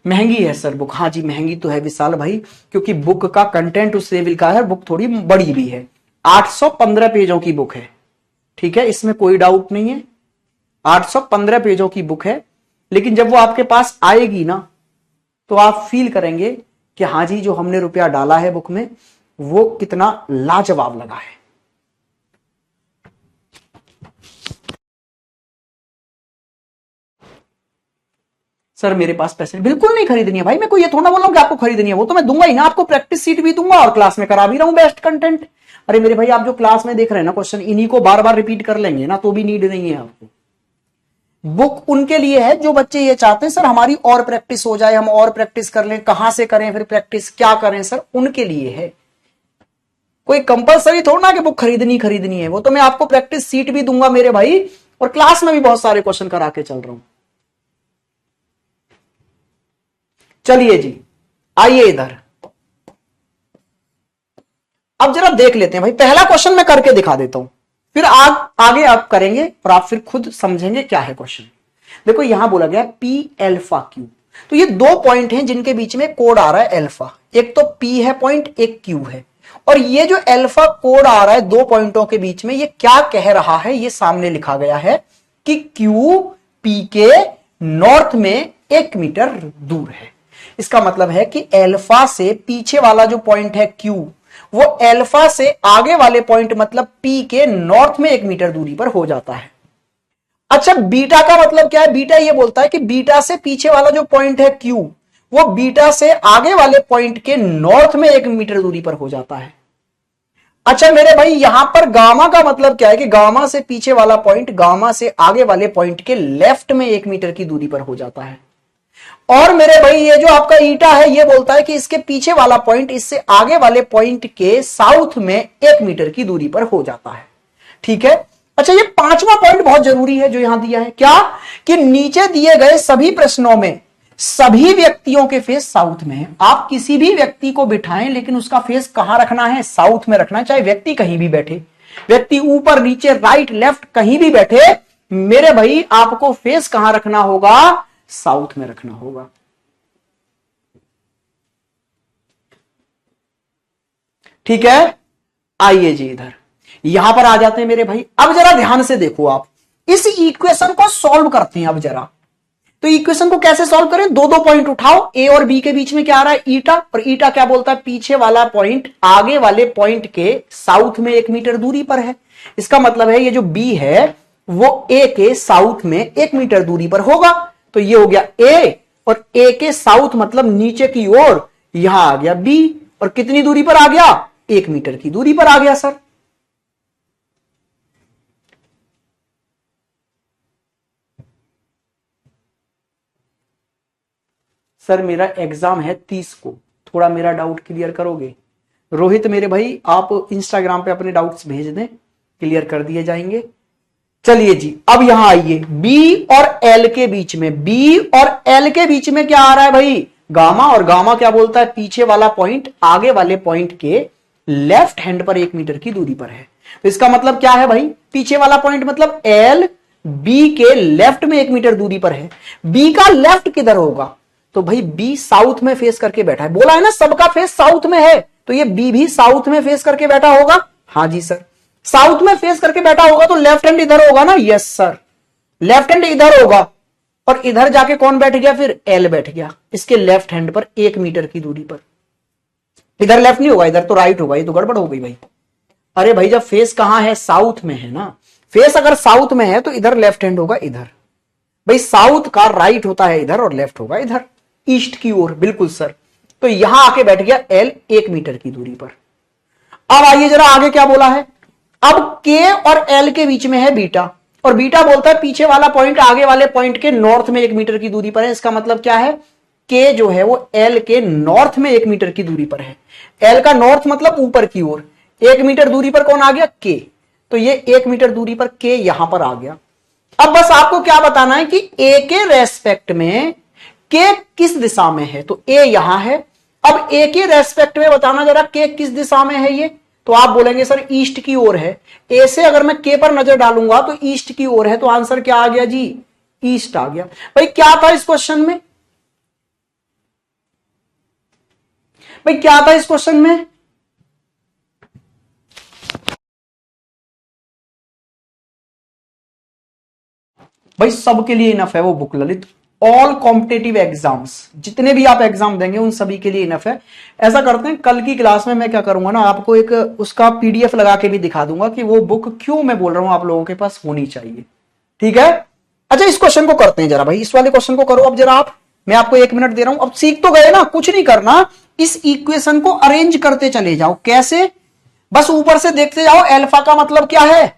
महंगी है सर बुक। हाँ जी महंगी तो है विशाल भाई, क्योंकि बुक का कंटेंट उस लेवल का है, बुक थोड़ी बड़ी भी है। 815 पेजों की बुक है, ठीक है, इसमें कोई डाउट नहीं है। 815 पेजों की बुक है, लेकिन जब वो आपके पास आएगी ना, तो आप फील करेंगे कि हाँ जी जो हमने रुपया डाला है बुक में वो कितना लाजवाब लगा है। सर मेरे पास पैसे बिल्कुल नहीं खरीदनी है भाई, मैं कोई ये थोड़ा बोल रहा हूं कि आपको खरीदनी है, वो तो मैं दूंगा ही ना आपको, प्रैक्टिस सीट भी दूंगा और क्लास में करा भी रहा हूं बेस्ट कंटेंट। अरे मेरे भाई आप जो क्लास में देख रहे हैं ना क्वेश्चन, इन्हीं को बार बार रिपीट कर लेंगे ना तो भी नीड नहीं है आपको। बुक उनके लिए है जो बच्चे ये चाहते हैं सर हमारी और प्रैक्टिस हो जाए, हम और प्रैक्टिस कर लें। कहां से करें फिर प्रैक्टिस, क्या करें सर, उनके लिए है। कोई कंपलसरी थोड़ा ना कि बुक खरीदनी है, वो तो मैं आपको प्रैक्टिस सीट भी दूंगा मेरे भाई, और क्लास में भी बहुत सारे क्वेश्चन करा के चल रहा हूं। चलिए जी आइए इधर, अब जरा देख लेते हैं भाई। पहला क्वेश्चन मैं करके दिखा देता हूं, फिर आगे आप करेंगे और आप फिर खुद समझेंगे क्या है क्वेश्चन। देखो यहां बोला गया पी एल्फा क्यू, तो ये 2 पॉइंट हैं जिनके बीच में कोड आ रहा है एल्फा। एक तो पी है पॉइंट, एक क्यू है, और ये जो एल्फा कोड आ रहा है 2 पॉइंटों के बीच में, ये क्या कह रहा है, ये सामने लिखा गया है कि क्यू पी के नॉर्थ में 1 मीटर दूर है। इसका मतलब है कि एल्फा से पीछे वाला जो पॉइंट है क्यू, वो एल्फा से आगे वाले पॉइंट मतलब पी के नॉर्थ में 1 मीटर दूरी पर हो जाता है। अच्छा बीटा का मतलब क्या है? बीटा ये बोलता है कि बीटा से पीछे वाला जो पॉइंट है क्यू, वो बीटा से आगे वाले पॉइंट के नॉर्थ में 1 मीटर दूरी पर हो जाता है। अच्छा मेरे भाई यहां पर गामा का मतलब क्या है कि गामा से पीछे वाला पॉइंट गामा से आगे वाले पॉइंट के लेफ्ट में 1 मीटर की दूरी पर हो जाता है। और मेरे भाई ये जो आपका ईटा है ये बोलता है कि इसके पीछे वाला पॉइंट इससे आगे वाले पॉइंट के साउथ में 1 मीटर की दूरी पर हो जाता है, ठीक है। अच्छा ये 5वां पॉइंट बहुत जरूरी है जो यहां दिया है, क्या कि नीचे दिए गए सभी प्रश्नों में सभी व्यक्तियों के फेस साउथ में है। आप किसी भी व्यक्ति को बिठाएं लेकिन उसका फेस कहां रखना है? साउथ में रखना है, चाहे व्यक्ति कहीं भी बैठे, व्यक्ति ऊपर नीचे राइट लेफ्ट कहीं भी बैठे, मेरे भाई आपको फेस कहां रखना होगा? साउथ में रखना होगा। ठीक है, आइए जी इधर यहां पर आ जाते हैं मेरे भाई। अब जरा ध्यान से देखो, आप इस इक्वेशन को सॉल्व करते हैं। अब जरा तो इक्वेशन को कैसे सॉल्व करें? 2 पॉइंट उठाओ, ए और बी के बीच में क्या आ रहा है? ईटा, और ईटा क्या बोलता है? पीछे वाला पॉइंट आगे वाले पॉइंट के साउथ में 1 मीटर दूरी पर है। इसका मतलब है ये जो बी है वो ए के साउथ में 1 मीटर दूरी पर होगा। तो ये हो गया ए, और ए के साउथ मतलब नीचे की ओर यहां आ गया बी, और कितनी दूरी पर आ गया? 1 मीटर की दूरी पर आ गया सर। सर मेरा एग्जाम है 30 को, थोड़ा मेरा डाउट क्लियर करोगे? रोहित मेरे भाई आप इंस्टाग्राम पे अपने डाउट्स भेज दें, क्लियर कर दिए जाएंगे। चलिए जी अब यहां आइए, बी और एल के बीच में, बी और एल के बीच में क्या आ रहा है भाई? गामा, और गामा क्या बोलता है? पीछे वाला पॉइंट आगे वाले पॉइंट के लेफ्ट हैंड पर 1 मीटर की दूरी पर है। तो इसका मतलब क्या है भाई? पीछे वाला पॉइंट मतलब एल बी के लेफ्ट में 1 मीटर दूरी पर है। बी का लेफ्ट किधर होगा? तो भाई बी साउथ में फेस करके बैठा है, बोला है ना सबका फेस साउथ में है, तो ये बी भी साउथ में फेस करके बैठा होगा। हाँ जी सर, साउथ में फेस करके बैठा होगा तो लेफ्ट हैंड इधर होगा ना? यस सर, लेफ्ट हैंड इधर होगा, और इधर जाके कौन बैठ गया? फिर एल बैठ गया इसके लेफ्ट हैंड पर 1 मीटर की दूरी पर। इधर लेफ्ट नहीं होगा, इधर तो राइट होगा, ये तो गड़बड़ हो गई भाई। अरे भाई जब फेस कहां है? साउथ में है ना, फेस अगर साउथ में है तो इधर लेफ्ट हैंड होगा इधर। भाई साउथ का राइट होता है इधर और लेफ्ट होगा इधर, ईस्ट की ओर। बिल्कुल सर। तो यहां आके बैठ गया एल 1 मीटर की दूरी पर। अब आइए जरा आगे क्या बोला है। अब के और एल के बीच में है बीटा, और बीटा बोलता है पीछे वाला पॉइंट आगे वाले पॉइंट के नॉर्थ में 1 मीटर की दूरी पर है। इसका मतलब क्या है, के जो है वो एल के नॉर्थ में 1 मीटर की दूरी पर है। एल का नॉर्थ मतलब ऊपर की ओर। 1 मीटर दूरी पर कौन आ गया, के। तो ये 1 मीटर दूरी पर के यहां पर आ गया। अब बस आपको क्या बताना है कि ए के रेस्पेक्ट में के किस दिशा में है। तो ए यहां है। अब ए के रेस्पेक्ट में बताना जरा के किस दिशा में है ये। तो आप बोलेंगे सर ईस्ट की ओर है। ए से अगर मैं के पर नजर डालूंगा तो ईस्ट की ओर है। तो आंसर क्या आ गया जी, ईस्ट आ गया। भाई क्या था इस क्वेश्चन में, भाई क्या था इस क्वेश्चन में। भाई सबके लिए इनफ है वो book Lalit. All competitive exams, जितने भी आप एग्जाम देंगे उन सभी के लिए इनफ है। ऐसा करते हैं कल की क्लास में मैं क्या करूंगा ना, आपको एक उसका पीडीएफ लगा के भी दिखा दूंगा कि वो बुक क्यों मैं बोल रहा हूं आप लोगों के पास होनी चाहिए। ठीक है। अच्छा इस क्वेश्चन को करते हैं जरा, भाई इस वाले क्वेश्चन को करो अब जरा आप। मैं आपको 1 मिनट दे रहा हूं। अब सीख तो गए ना, कुछ नहीं करना। इस इक्वेशन को अरेंज करते चले जाओ। कैसे, बस ऊपर से देखते जाओ। अल्फा का मतलब क्या है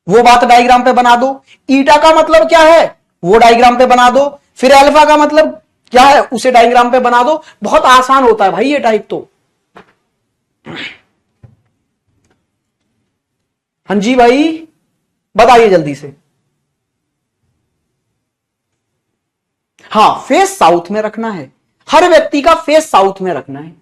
वो बात डायग्राम पे बना दो। ईटा का मतलब क्या है वो डायग्राम पे बना दो। फिर अल्फा का मतलब क्या है उसे डायग्राम पे बना दो। बहुत आसान होता है भाई ये टाइप तो। हाँ जी भाई बताइए जल्दी से। हाँ फेस साउथ में रखना है, हर व्यक्ति का फेस साउथ में रखना है।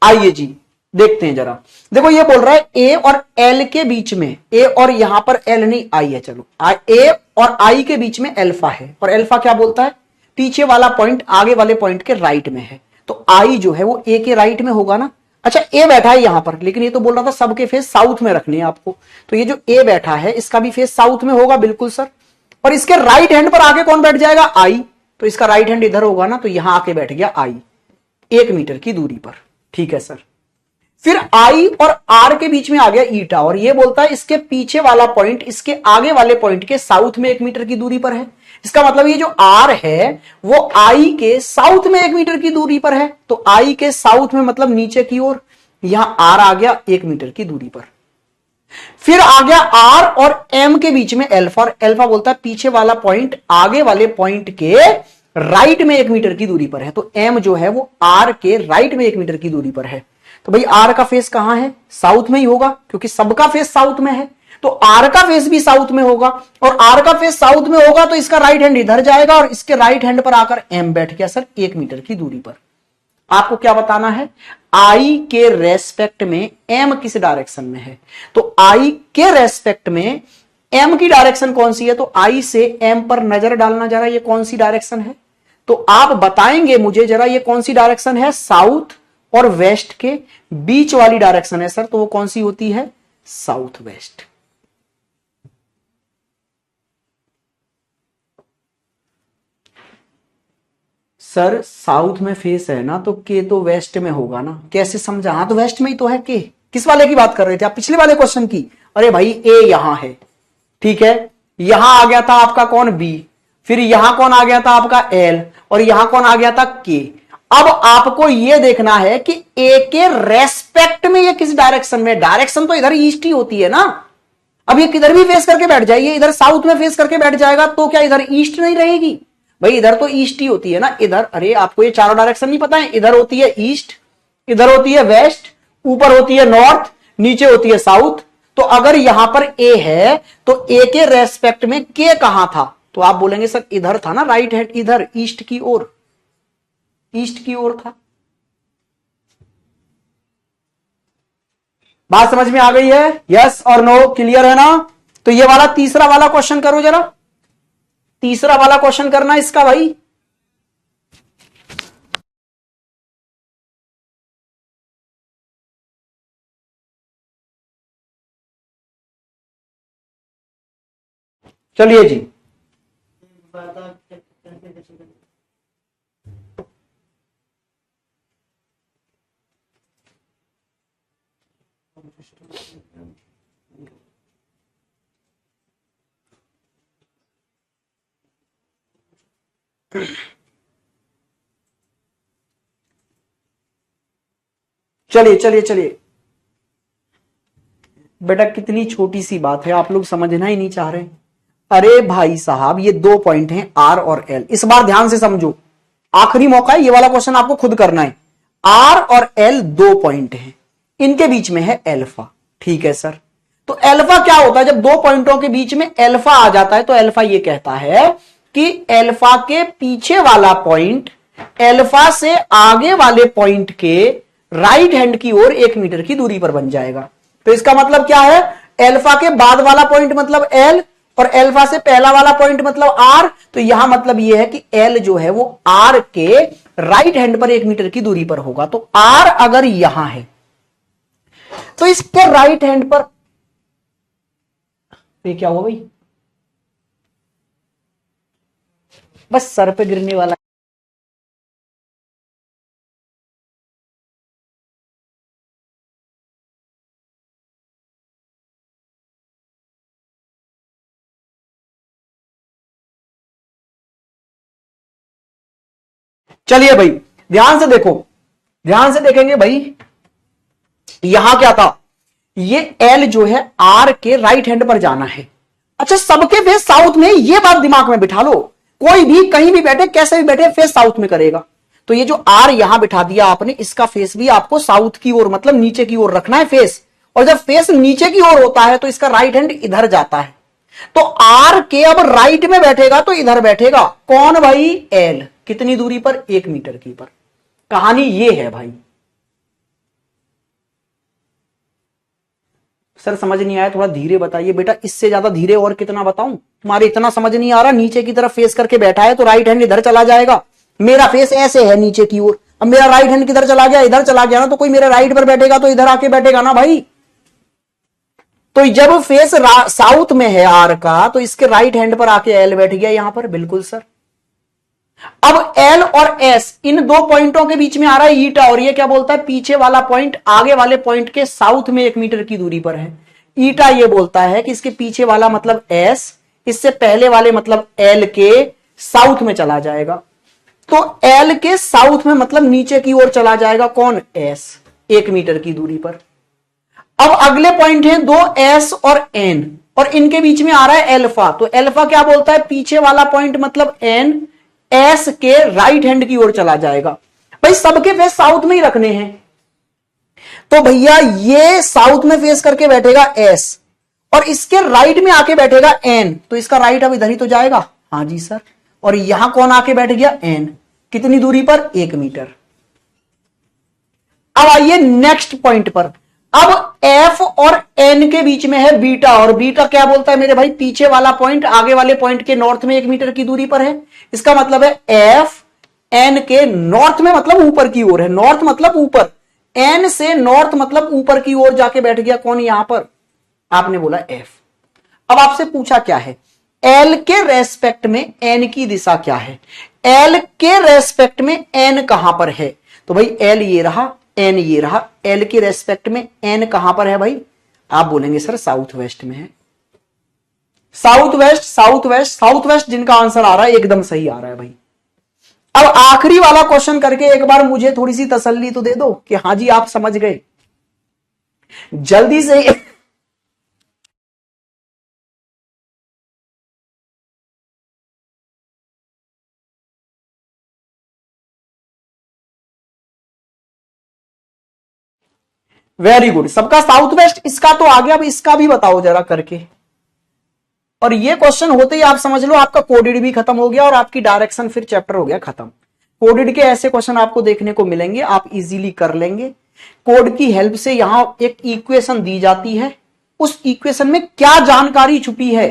आइए जी देखते हैं जरा। देखो ये बोल रहा है ए और एल के बीच में, ए और यहां पर एल नहीं आई है, चलो ए और आई के बीच में अल्फा है। और अल्फा क्या बोलता है, पीछे वाला पॉइंट आगे वाले पॉइंट के राइट में है। तो आई जो है वो ए के राइट में होगा ना। अच्छा ए बैठा है यहां पर, लेकिन ये तो बोल रहा था सबके फेस साउथ में रखने हैं आपको। तो ये जो ए बैठा है इसका भी फेस साउथ में होगा, बिल्कुल सर। और इसके राइट हैंड पर आगे कौन बैठ जाएगा, आई। तो इसका राइट हैंड इधर होगा ना, तो यहां आके बैठ गया आई 1 मीटर की दूरी पर। ठीक है सर। फिर आई और आर के बीच में आ गया ईटा, और ये बोलता है इसके पीछे वाला पॉइंट इसके आगे वाले पॉइंट के साउथ में 1 मीटर की दूरी पर है। इसका मतलब ये जो आर है वो आई के साउथ में 1 मीटर की दूरी पर है। तो आई के साउथ में मतलब नीचे की ओर, यहां आर आ गया 1 मीटर की दूरी पर। फिर आ गया आर और एम के बीच में अल्फा, और अल्फा बोलता है पीछे वाला पॉइंट आगे वाले पॉइंट के राइट में 1 मीटर की दूरी पर है। तो एम जो है वो आर के राइट में 1 मीटर की दूरी पर है। तो भाई आर का फेस कहां है, साउथ में ही होगा, क्योंकि सबका फेस साउथ में है। तो आर का फेस भी साउथ में होगा, और आर का फेस साउथ में होगा तो इसका राइट हैंड इधर जाएगा, और इसके राइट हैंड पर आकर एम बैठ गया सर 1 मीटर की दूरी पर। आपको क्या बताना है, आई के रेस्पेक्ट में एम किस डायरेक्शन में है। तो आई के रेस्पेक्ट में एम की डायरेक्शन कौन सी है। तो आई से एम पर नजर डालना जरा, ये कौन सी डायरेक्शन है। तो आप बताएंगे मुझे जरा ये कौन सी डायरेक्शन है, साउथ और वेस्ट के बीच वाली डायरेक्शन है सर। तो वो कौन सी होती है, साउथ वेस्ट। सर साउथ में फेस है ना, तो के तो वेस्ट में होगा ना। कैसे समझा, हाँ तो वेस्ट में ही तो है के। किस वाले की बात कर रहे थे आप, पिछले वाले क्वेश्चन की। अरे भाई ए यहां है, ठीक है। यहां आ गया था आपका कौन, बी। फिर यहां कौन आ गया था आपका एल, और यहां कौन आ गया था के। अब आपको यह देखना है कि ए के रेस्पेक्ट में ये किस डायरेक्शन में, डायरेक्शन तो इधर ईस्ट ही होती है ना। अब ये किधर भी फेस करके बैठ जाइए, इधर साउथ में फेस करके बैठ जाएगा तो क्या इधर ईस्ट नहीं रहेगी। भाई इधर तो ईस्ट ही होती है ना। इधर, अरे आपको ये चारों डायरेक्शन नहीं पता है, इधर होती है ईस्ट, इधर होती है वेस्ट, ऊपर होती है नॉर्थ, नीचे होती है साउथ। तो अगर यहां पर ए है तो ए के रेस्पेक्ट में के कहां था। तो आप बोलेंगे सर इधर था ना, राइट हैंड इधर ईस्ट की ओर, ईस्ट की ओर था। बात समझ में आ गई है, यस और नो, क्लियर है ना। तो ये वाला तीसरा वाला क्वेश्चन करो जरा, तीसरा वाला क्वेश्चन करना इसका भाई। चलिए जी। चलिए चलिए चलिए बेटा, कितनी छोटी सी बात है, आप लोग समझना ही नहीं चाह रहे। अरे भाई साहब, ये 2 पॉइंट हैं आर और एल। इस बार ध्यान से समझो, आखिरी मौका है, ये वाला क्वेश्चन आपको खुद करना है। आर और एल 2 पॉइंट हैं, इनके बीच में है एल्फा। ठीक है सर, तो अल्फा क्या होता है? जब 2 पॉइंटों के बीच में अल्फा आ जाता है तो अल्फा ये कहता है कि अल्फा के पीछे वाला पॉइंट अल्फा से आगे वाले पॉइंट के राइट हैंड की ओर 1 मीटर की दूरी पर बन जाएगा। तो इसका मतलब क्या है? अल्फा के बाद वाला पॉइंट मतलब एल, और अल्फा से पहला वाला पॉइंट मतलब आर। तो यहां मतलब यह है कि एल जो है वो आर के राइट हैंड पर 1 मीटर की दूरी पर होगा। तो आर अगर यहां है तो इसके राइट हैंड पर ये क्या हुआ भाई? बस सर पे गिरने वाला। चलिए भाई ध्यान से देखो, ध्यान से देखेंगे भाई, यहां क्या था? ये एल जो है आर के राइट हैंड पर जाना है। अच्छा, सबके फेस साउथ में, ये बात दिमाग में बिठा लो। कोई भी कहीं भी बैठे, कैसे भी बैठे, फेस साउथ में करेगा। तो ये जो आर यहां बिठा दिया आपने, इसका फेस भी आपको साउथ की ओर मतलब नीचे की ओर रखना है फेस। और जब फेस नीचे की ओर होता है तो इसका राइट हैंड इधर जाता है। तो आर के अब राइट में बैठेगा तो इधर बैठेगा कौन भाई? एल। कितनी दूरी पर? 1 मीटर की पर। कहानी ये है भाई। सर समझ नहीं आया, थोड़ा धीरे बताइए। बेटा इससे ज्यादा धीरे और कितना बताऊं? तुम्हारे इतना समझ नहीं आ रहा। नीचे की तरफ फेस करके बैठा है तो राइट हैंड इधर चला जाएगा। मेरा फेस ऐसे है नीचे की ओर, अब मेरा राइट हैंड किधर चला गया? इधर चला गया ना। तो कोई मेरे राइट पर बैठेगा तो इधर आके बैठेगा ना भाई। तो जब फेस साउथ में है आर का तो इसके राइट हैंड पर आके एल बैठ गया यहां पर। बिल्कुल सर। अब एल और एस इन 2 पॉइंटों के बीच में आ रहा है ईटा, और ये क्या बोलता है? पीछे वाला पॉइंट आगे वाले पॉइंट के साउथ में 1 मीटर की दूरी पर है। ईटा ये बोलता है कि इसके पीछे वाला मतलब एस, इससे पहले वाले मतलब एल के साउथ में चला जाएगा। तो एल के साउथ में मतलब नीचे की ओर चला जाएगा कौन? एस, 1 मीटर की दूरी पर। अब अगले पॉइंट है 2 एस और एन, और इनके बीच में आ रहा है एल्फा। तो एल्फा क्या बोलता है? पीछे वाला पॉइंट मतलब एन, एस के राइट हैंड की ओर चला जाएगा। भाई सबके फेस साउथ में ही रखने हैं, तो भैया ये साउथ में फेस करके बैठेगा एस, और इसके राइट में आके बैठेगा एन। तो इसका राइट अब इधर ही तो जाएगा। हाँ जी सर। और यहां कौन आके बैठ गया? एन। कितनी दूरी पर? 1 मीटर। अब आइए नेक्स्ट पॉइंट पर। अब एफ और एन के बीच में है बीटा, और बीटा क्या बोलता है मेरे भाई? पीछे वाला पॉइंट आगे वाले पॉइंट के नॉर्थ में 1 मीटर की दूरी पर है। इसका मतलब है एफ एन के नॉर्थ में मतलब ऊपर की ओर है। नॉर्थ मतलब ऊपर, एन से नॉर्थ मतलब ऊपर की ओर जाके बैठ गया कौन? यहां पर आपने बोला एफ। अब आपसे पूछा क्या है? एल के रेस्पेक्ट में एन की दिशा क्या है? एल के रेस्पेक्ट में एन कहां पर है? तो भाई एल ये रहा, एन ये रहा। एल के रेस्पेक्ट में एन कहां पर है भाई? आप बोलेंगे सर साउथ वेस्ट में है। South west, south west, south west जिनका आंसर आ रहा है एकदम सही आ रहा है भाई। अब आखिरी वाला क्वेश्चन करके एक बार मुझे थोड़ी सी तसल्ली तो दे दो कि हां जी आप समझ गए। जल्दी से वेरी गुड, सबका साउथ वेस्ट। इसका तो आ गया, अब इसका भी बताओ जरा करके। और ये क्वेश्चन होते ही आप समझ लो आपका कोडेड भी खत्म हो गया और आपकी डायरेक्शन फिर चैप्टर हो गया खत्म। कोडेड के ऐसे क्वेश्चन आपको देखने को मिलेंगे, आप इजीली कर लेंगे। कोड की हेल्प से यहां एक इक्वेशन दी जाती है, उस इक्वेशन में क्या जानकारी छुपी है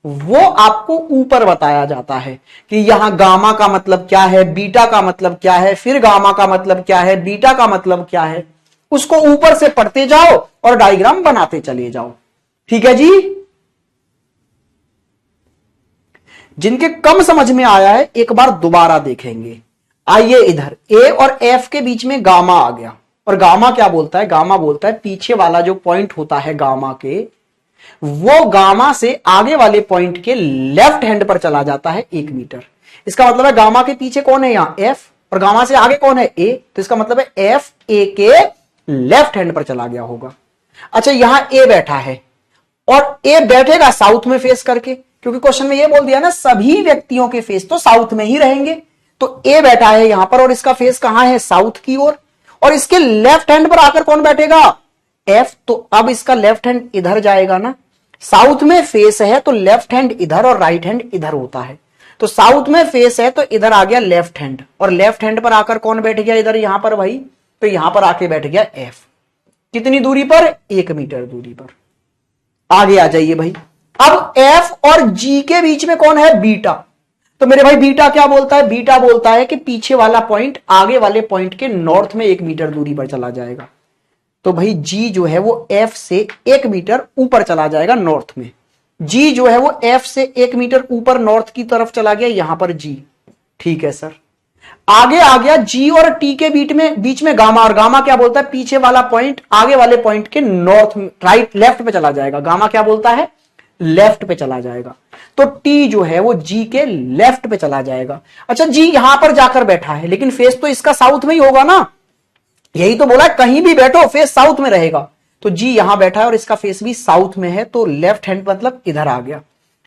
वो आपको ऊपर बताया जाता है कि यहां गामा का मतलब क्या है, बीटा का मतलब क्या है, फिर गामा का मतलब क्या है, बीटा का मतलब क्या है। उसको ऊपर से पढ़ते जाओ और डायग्राम बनाते चले जाओ। ठीक है जी। जिनके कम समझ में आया है एक बार दोबारा देखेंगे। आइए इधर, ए और एफ के बीच में गामा आ गया, और गामा क्या बोलता है? गामा बोलता है पीछे वाला जो पॉइंट होता है गामा के, वो गामा से आगे वाले पॉइंट के लेफ्ट हैंड पर चला जाता है 1 मीटर। इसका मतलब है गामा के पीछे कौन है यहां एफ, और गामा से आगे कौन है ए, तो इसका मतलब है एफ ए के लेफ्ट हैंड पर चला गया होगा। अच्छा यहां ए बैठा है और ए बैठेगा साउथ में फेस करके, क्योंकि क्वेश्चन में ये बोल दिया ना सभी व्यक्तियों के फेस तो साउथ में ही रहेंगे। तो ए बैठा है यहां पर और इसका फेस कहां है साउथ की ओर, और इसके लेफ्ट हैंड पर आकर कौन बैठेगा एफ। तो अब इसका लेफ्ट हैंड इधर जाएगा ना, साउथ में फेस है तो लेफ्ट हैंड इधर और राइट हैंड इधर होता है। तो साउथ में फेस है तो इधर आ गया लेफ्ट हैंड, और लेफ्ट हैंड पर आकर कौन बैठ गया इधर यहां पर भाई, तो यहां पर आके बैठ गया एफ। कितनी दूरी पर 1 मीटर दूरी पर। आगे आ जाइए भाई, अब एफ और जी के बीच में कौन है बीटा। तो मेरे भाई बीटा क्या बोलता है, बीटा बोलता है कि पीछे वाला पॉइंट आगे वाले पॉइंट के नॉर्थ में 1 मीटर दूरी पर चला जाएगा। तो भाई जी जो है वो एफ से 1 मीटर ऊपर चला जाएगा नॉर्थ में। जी जो है वो एफ से 1 मीटर ऊपर नॉर्थ की तरफ चला गया यहां पर जी। ठीक है सर, आगे आ गया जी और टी के बीच में गामा, और गामा क्या बोलता है पीछे वाला पॉइंट आगे वाले पॉइंट के नॉर्थ राइट लेफ्ट पे चला जाएगा। गामा क्या बोलता है लेफ्ट पे चला जाएगा। तो टी जो है वो जी के लेफ्ट पे चला जाएगा। अच्छा जी यहां पर जाकर बैठा है, लेकिन फेस तो इसका साउथ में ही होगा ना, यही तो बोला कहीं भी बैठो फेस साउथ में रहेगा। तो जी यहां बैठा है और इसका फेस भी साउथ में है, तो लेफ्ट हैंड मतलब इधर आ गया।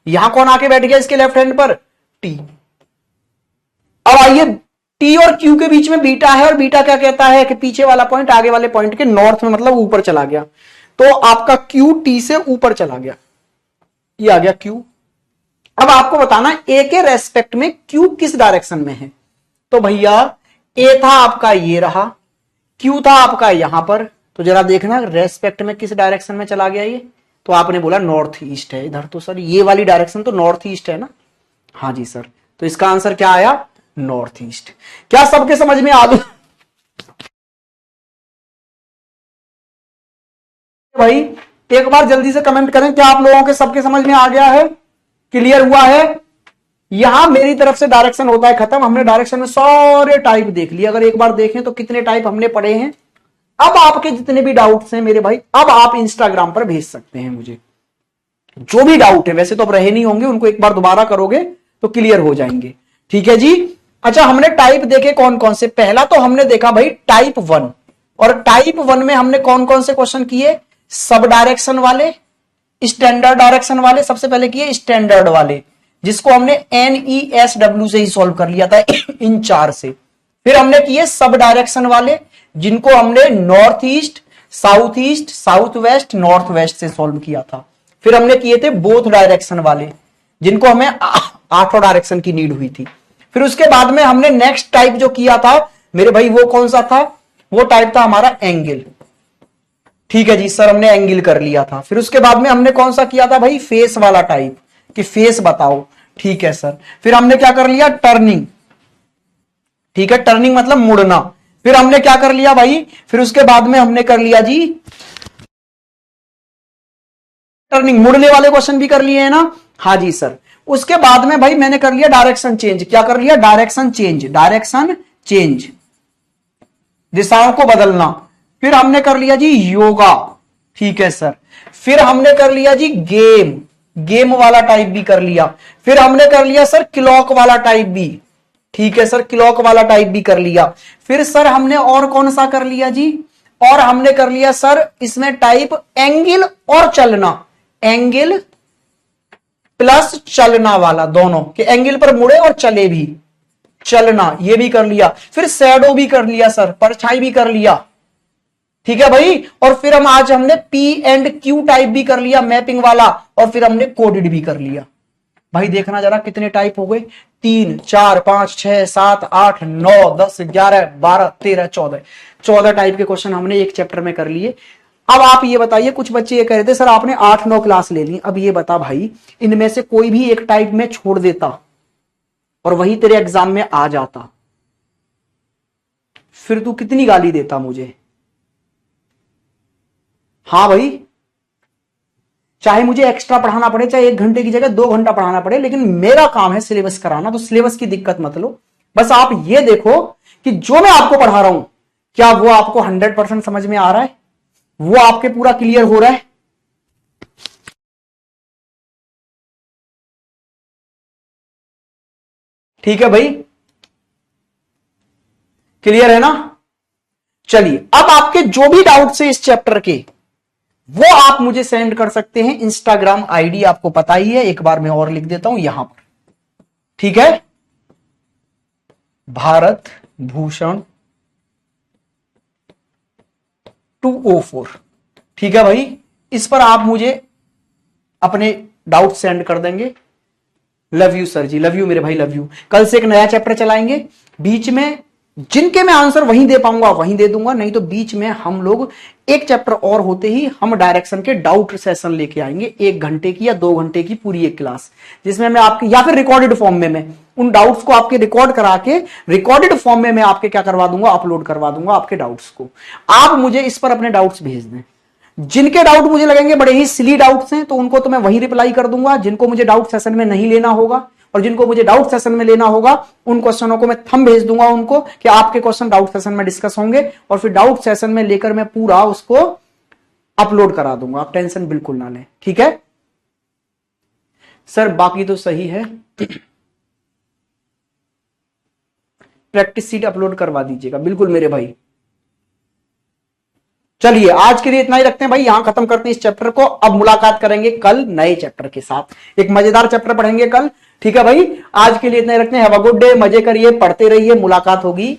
यहां कौन आके बैठ गया इसके लेफ्ट हैंड पर टी। अब आइए टी और क्यू के बीच में बीटा है, और बीटा क्या कहता है कि पीछे वाला पॉइंट आगे वाले पॉइंट के नॉर्थ में मतलब ऊपर चला गया। तो आपका क्यू टी से ऊपर चला गया, ये आ गया क्यू। अब आपको बताना ए के रेस्पेक्ट में क्यू किस डायरेक्शन में है। तो भैया ए था आपका ये रहा, क्यू था आपका यहां पर, तो जरा देखना रेस्पेक्ट में किस डायरेक्शन में चला गया ये। तो आपने बोला नॉर्थ ईस्ट है इधर, तो सर ये वाली डायरेक्शन तो नॉर्थ ईस्ट है ना। हाँ जी सर, तो इसका आंसर क्या आया नॉर्थ ईस्ट। क्या सबके समझ में आ गया भाई? एक बार जल्दी से कमेंट करें, क्या आप लोगों के सबके समझ में आ गया है, क्लियर हुआ है? यहां मेरी तरफ से डायरेक्शन होता है खत्म। हमने डायरेक्शन में सारे टाइप देख लिए, अगर एक बार देखें तो कितने टाइप हमने पढ़े हैं। अब आपके जितने भी डाउट्स हैं मेरे भाई, अब आप इंस्टाग्राम पर भेज सकते हैं मुझे, जो भी डाउट है। वैसे तो अब रहे नहीं होंगे, उनको एक बार दोबारा करोगे तो क्लियर हो जाएंगे। ठीक है जी। अच्छा हमने टाइप देखे कौन कौन से, पहला तो हमने देखा भाई टाइप 1, और टाइप 1 में हमने कौन कौन से क्वेश्चन किए, सब डायरेक्शन वाले, स्टैंडर्ड डायरेक्शन वाले। सबसे पहले किए स्टैंडर्ड वाले, जिसको हमने NESW से ही सॉल्व कर लिया था इन 4 से। फिर हमने किए सब डायरेक्शन वाले, जिनको हमने north east, south west, north west से सॉल्व किया था। फिर हमने किए थे बोथ डायरेक्शन वाले, जिनको हमें 8 डायरेक्शन की नीड हुई थी। फिर उसके बाद में हमने नेक्स्ट टाइप जो किया था मेरे भाई, वो कौन सा था, वो टाइप था हमारा एंगल। ठीक है जी सर, हमने एंगल कर लिया था। फिर उसके बाद में हमने कौन सा किया था भाई, फेस वाला टाइप, कि फेस बताओ। ठीक है सर। फिर हमने क्या कर लिया, टर्निंग। ठीक है, टर्निंग मतलब मुड़ना। फिर हमने क्या कर लिया भाई, फिर उसके बाद में हमने कर लिया जी टर्निंग, मुड़ने वाले क्वेश्चन भी कर लिए हैं ना। हाँ जी सर। उसके बाद में भाई मैंने कर लिया डायरेक्शन चेंज। क्या कर लिया, डायरेक्शन चेंज, दिशाओं को बदलना। फिर हमने कर लिया जी योगा। ठीक है सर। फिर हमने कर लिया जी गेम वाला टाइप भी कर लिया। फिर हमने कर लिया सर क्लॉक वाला टाइप भी। ठीक है सर, क्लॉक वाला टाइप भी कर लिया। फिर सर हमने और कौन सा कर लिया जी, और हमने कर लिया सर इसमें टाइप एंगल और चलना, एंगल प्लस चलना वाला, दोनों के एंगल पर मुड़े और चले भी, चलना, ये भी कर लिया। फिर शैडो भी कर लिया सर, परछाई भी कर लिया। ठीक है भाई। और फिर हमने P&Q टाइप भी कर लिया, मैपिंग वाला, और फिर हमने कोडेड भी कर लिया। भाई देखना जरा कितने टाइप हो गए, 3 4 5 6 7 8 9 10 11 12 13 14 टाइप के क्वेश्चन हमने एक चैप्टर में कर लिए। अब आप ये बताइए, कुछ बच्चे ये कह रहे थे सर आपने 8-9 क्लास ले ली, अब ये बता भाई इनमें से कोई भी एक टाइप में छोड़ देता और वही तेरे एग्जाम में आ जाता, फिर तू कितनी गाली देता मुझे? हाँ भाई, चाहे मुझे एक्स्ट्रा पढ़ाना पड़े, चाहे 1 घंटे की जगह 2 घंटा पढ़ाना पड़े, लेकिन मेरा काम है सिलेबस कराना, तो सिलेबस की दिक्कत मत लो। बस आप ये देखो कि जो मैं आपको पढ़ा रहा हूं क्या वो आपको 100% समझ में आ रहा है, वो आपके पूरा क्लियर हो रहा है। ठीक है भाई, क्लियर है ना? चलिए, अब आपके जो भी डाउट्स है इस चैप्टर के, वो आप मुझे सेंड कर सकते हैं। इंस्टाग्राम आईडी आपको पता ही है, एक बार मैं और लिख देता हूं यहां पर, ठीक है? भारत भूषण 204, ठीक है भाई? इस पर आप मुझे अपने डाउट सेंड कर देंगे। Love you sir ji, love you मेरे भाई, लव यू। कल से एक नया चैप्टर चलाएंगे, बीच में जिनके मैं आंसर वहीं दे पाऊंगा वहीं दे दूंगा, नहीं तो बीच में हम लोग एक चैप्टर और होते ही हम डायरेक्शन के डाउट सेशन लेके आएंगे, 1 घंटे की या 2 घंटे की पूरी एक क्लास, जिसमें मैं आपके, या फिर रिकॉर्डेड फॉर्म में मैं उन डाउट्स को आपके रिकॉर्ड करा के रिकॉर्डेड फॉर्म में मैं आपके क्या करवा दूंगा, अपलोड करवा दूंगा आपके डाउट्स को। आप मुझे इस पर अपने डाउट्स भेज दें। जिनके डाउट मुझे लगेंगे बड़े ही सिली डाउट्स हैं तो उनको तो मैं वहीं रिप्लाई कर दूंगा। जिनको मुझे डाउट सेशन में नहीं लेना होगा और जिनको मुझे डाउट सेशन में लेना होगा, उन क्वेश्चनों को मैं थंब भेज दूंगा उनको कि आपके क्वेश्चन डाउट सेशन में डिस्कस होंगे, और फिर डाउट सेशन में लेकर मैं पूरा उसको अपलोड करा दूंगा। आप टेंशन बिल्कुल ना लें, ठीक है सर? बाकी तो सही है। प्रैक्टिस सीट अपलोड करवा दीजिएगा, बिल्कुल मेरे भाई। चलिए, आज के लिए इतना ही रखते हैं भाई, यहां खत्म करते हैं इस चैप्टर को। अब मुलाकात करेंगे कल नए चैप्टर के साथ, एक मजेदार चैप्टर पढ़ेंगे कल, ठीक है भाई? आज के लिए इतना ही रखते हैं। हैव अ गुड डे, मजे करिए, पढ़ते रहिए, मुलाकात होगी